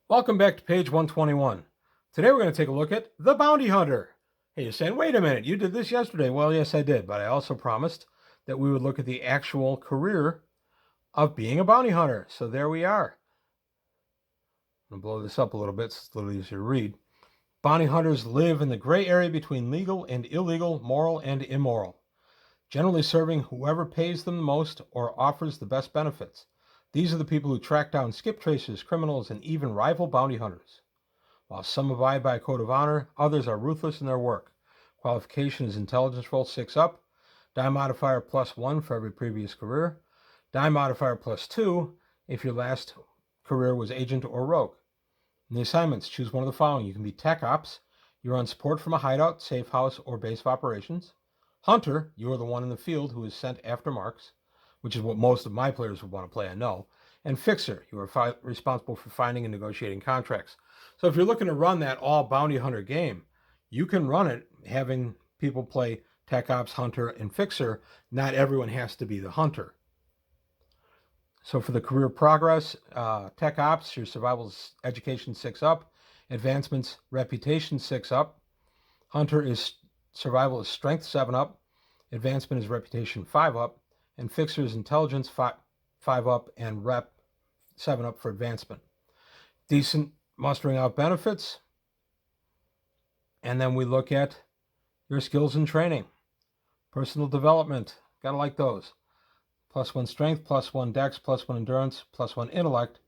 Welcome back to page 121. Today we're going to take a look at the bounty hunter. Hey, you're saying, wait a minute, you did this yesterday. Well, yes, I did, but I also promised that we would look at the actual career of being a bounty hunter. So there we are. I'm going to blow this up a little bit so it's a little easier to read. Bounty hunters live in the gray area between legal and illegal, moral and immoral, generally serving whoever pays them the most or offers the best benefits. These are the people who track down skip tracers, criminals, and even rival bounty hunters. While some abide by a code of honor, others are ruthless in their work. Qualification is intelligence roll 6 up, die modifier +1 for every previous career, die modifier +2 if your last career was agent or rogue. In the assignments, choose one of the following. You can be tech ops. You're on support from a hideout, safe house, or base of operations. Hunter, you are the one in the field who is sent after marks, which is what most of my players would want to play, I know. And fixer, you are responsible for finding and negotiating contracts. So if you're looking to run that all bounty hunter game, you can run it having people play tech ops, hunter, and fixer. Not everyone has to be the hunter. So for the career progress, tech ops, your survival education 6 up, advancements reputation 6 up, hunter is survival is strength 7 up, advancement is reputation 5 up, and fixer is intelligence 5 up, and rep 7 up for advancement. Decent mustering out benefits, and then we look at your skills and training. Personal development, gotta like those. +1 strength, +1 dex, +1 endurance, +1 intellect,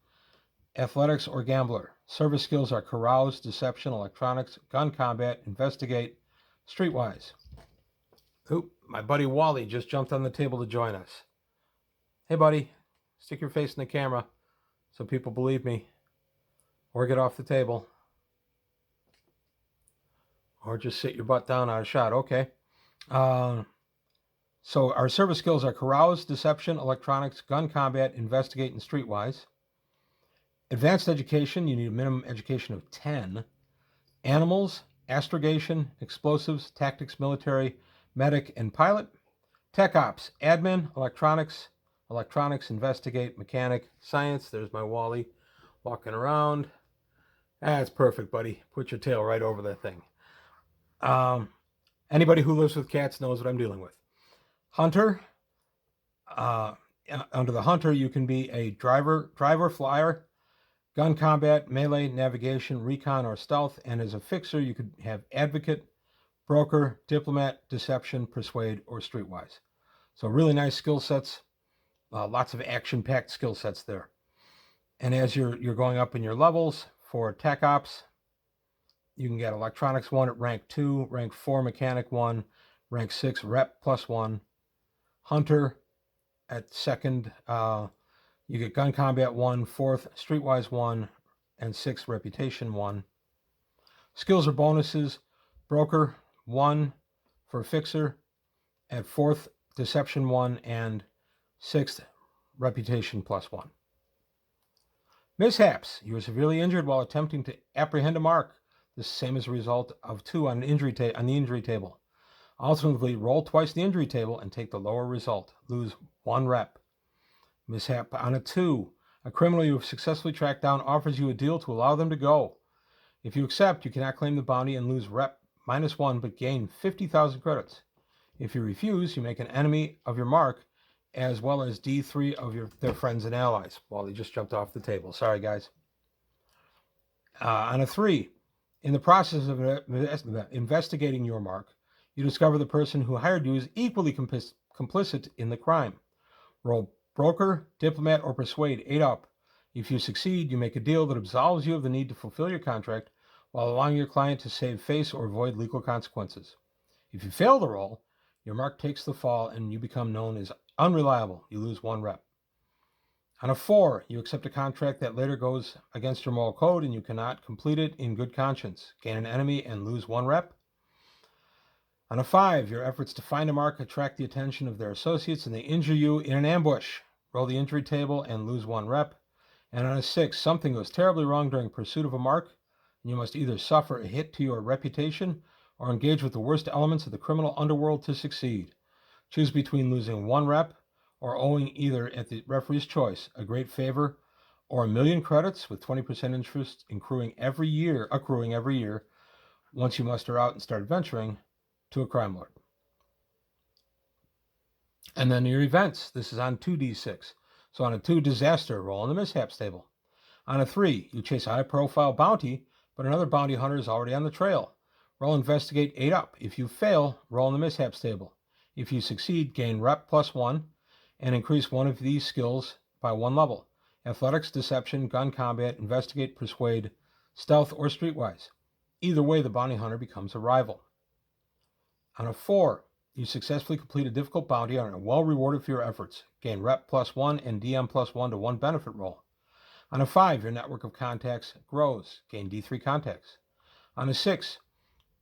athletics or gambler. Service skills are carouse, deception, electronics, gun combat, investigate, streetwise. Oop, my buddy Wally just jumped on the table to join us. Hey buddy, stick your face in the camera so people believe me, or get off the table, or just sit your butt down out of shot. Okay. So our service skills are carouse, deception, electronics, gun combat, investigate, and streetwise. Advanced education, you need a minimum education of 10. Animals, astrogation, explosives, tactics, military, medic, and pilot. Tech ops, admin, electronics, investigate, mechanic, science. There's my Wally walking around. That's perfect, buddy. Put your tail right over that thing. Anybody who lives with cats knows what I'm dealing with. Hunter, under the hunter, you can be a driver, flyer, gun combat, melee, navigation, recon, or stealth. And as a fixer, you could have advocate, broker, diplomat, deception, persuade, or streetwise. So really nice skill sets, lots of action-packed skill sets there. And as you're going up in your levels for tech ops, you can get electronics 1 at rank 2, rank 4 mechanic 1, rank 6 rep +1. Hunter at second, you get gun combat 1, 4th streetwise 1, and 6th reputation 1. Skills or bonuses, broker 1 for fixer at 4th deception 1 and 6th reputation +1. Mishaps, you were severely injured while attempting to apprehend a mark. The same as a result of 2 on the injury table. Alternatively, roll twice the injury table and take the lower result. Lose 1 rep. Mishap on a 2. A criminal you have successfully tracked down offers you a deal to allow them to go. If you accept, you cannot claim the bounty and lose rep -1, but gain 50,000 credits. If you refuse, you make an enemy of your mark, as well as D3 of their friends and allies. Well, they just jumped off the table. Sorry, guys. On a 3, in the process of investigating your mark, you discover the person who hired you is equally complicit in the crime. Roll broker, diplomat, or persuade 8 up. If you succeed, you make a deal that absolves you of the need to fulfill your contract while allowing your client to save face or avoid legal consequences. If you fail the roll, your mark takes the fall and you become known as unreliable. You lose 1 rep. On a 4, you accept a contract that later goes against your moral code and you cannot complete it in good conscience. Gain an enemy and lose 1 rep. On a 5, your efforts to find a mark attract the attention of their associates and they injure you in an ambush. Roll the injury table and lose 1 rep. And on a 6, something goes terribly wrong during pursuit of a mark, and you must either suffer a hit to your reputation or engage with the worst elements of the criminal underworld to succeed. Choose between losing 1 rep or owing either, at the referee's choice, a great favor or 1,000,000 credits with 20% interest accruing every year once you muster out and start adventuring to a crime lord. And then your events. This is on 2d6. So on a 2, disaster, roll on the mishaps table. On a 3, you chase a high-profile bounty, but another bounty hunter is already on the trail. Roll investigate 8 up. If you fail, roll on the mishaps table. If you succeed, gain rep +1 and increase one of these skills by 1 level. Athletics, deception, gun combat, investigate, persuade, stealth, or streetwise. Either way, the bounty hunter becomes a rival. On a 4, you successfully complete a difficult bounty and are well rewarded for your efforts. Gain rep +1 and DM +1 to 1 benefit roll. On a 5, your network of contacts grows. Gain D3 contacts. On a 6,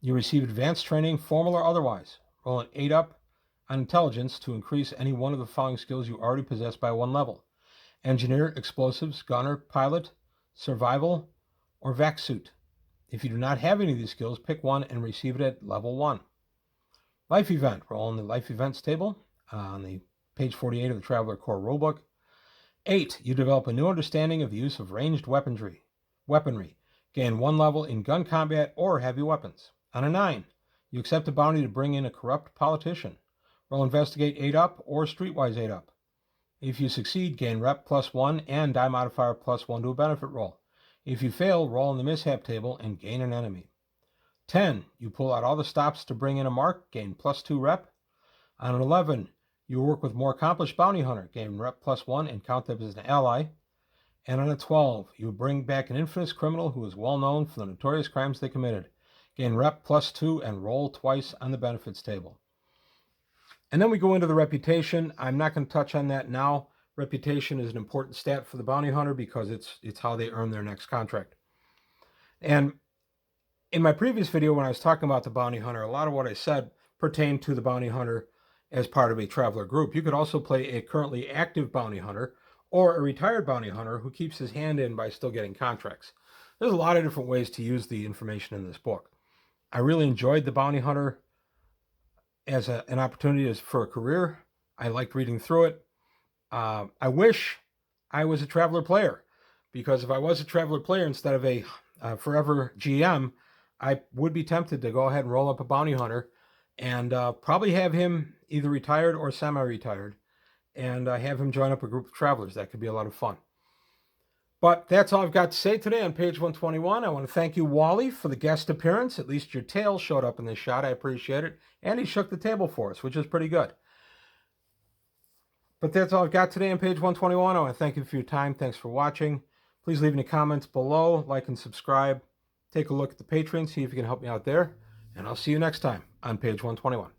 you receive advanced training, formal or otherwise. Roll an 8 up on intelligence to increase any one of the following skills you already possess by 1 level. Engineer, explosives, gunner, pilot, survival, or vac suit. If you do not have any of these skills, pick one and receive it at level 1. Life event. Roll on the life events table on the page 48 of the Traveler Core Rulebook. 8, you develop a new understanding of the use of ranged weaponry. Gain 1 level in gun combat or heavy weapons. On a 9, you accept a bounty to bring in a corrupt politician. Roll investigate 8 up or streetwise 8 up. If you succeed, gain rep +1 and die modifier +1 to a benefit roll. If you fail, roll on the mishap table and gain an enemy. 10, you pull out all the stops to bring in a mark, gain +2 rep. On an 11, you work with more accomplished bounty hunter, gain rep +1 and count them as an ally. And on a 12, you bring back an infamous criminal who is well known for the notorious crimes they committed. Gain rep +2 and roll twice on the benefits table. And then we go into the reputation. I'm not going to touch on that now. Reputation is an important stat for the bounty hunter because it's how they earn their next contract. And in my previous video, when I was talking about the bounty hunter, a lot of what I said pertained to the bounty hunter as part of a traveler group. You could also play a currently active bounty hunter or a retired bounty hunter who keeps his hand in by still getting contracts. There's a lot of different ways to use the information in this book. I really enjoyed the bounty hunter as an opportunity for a career. I liked reading through it. I wish I was a traveler player, because if I was a traveler player instead of a forever GM, I would be tempted to go ahead and roll up a bounty hunter and probably have him either retired or semi-retired and have him join up a group of travelers. That could be a lot of fun. But that's all I've got to say today on page 121. I want to thank you, Wally, for the guest appearance. At least your tail showed up in this shot. I appreciate it. And he shook the table for us, which is pretty good. But that's all I've got today on page 121. I want to thank you for your time. Thanks for watching. Please leave any comments below, like and subscribe. Take a look at the Patreon, see if you can help me out there. And I'll see you next time on page 121.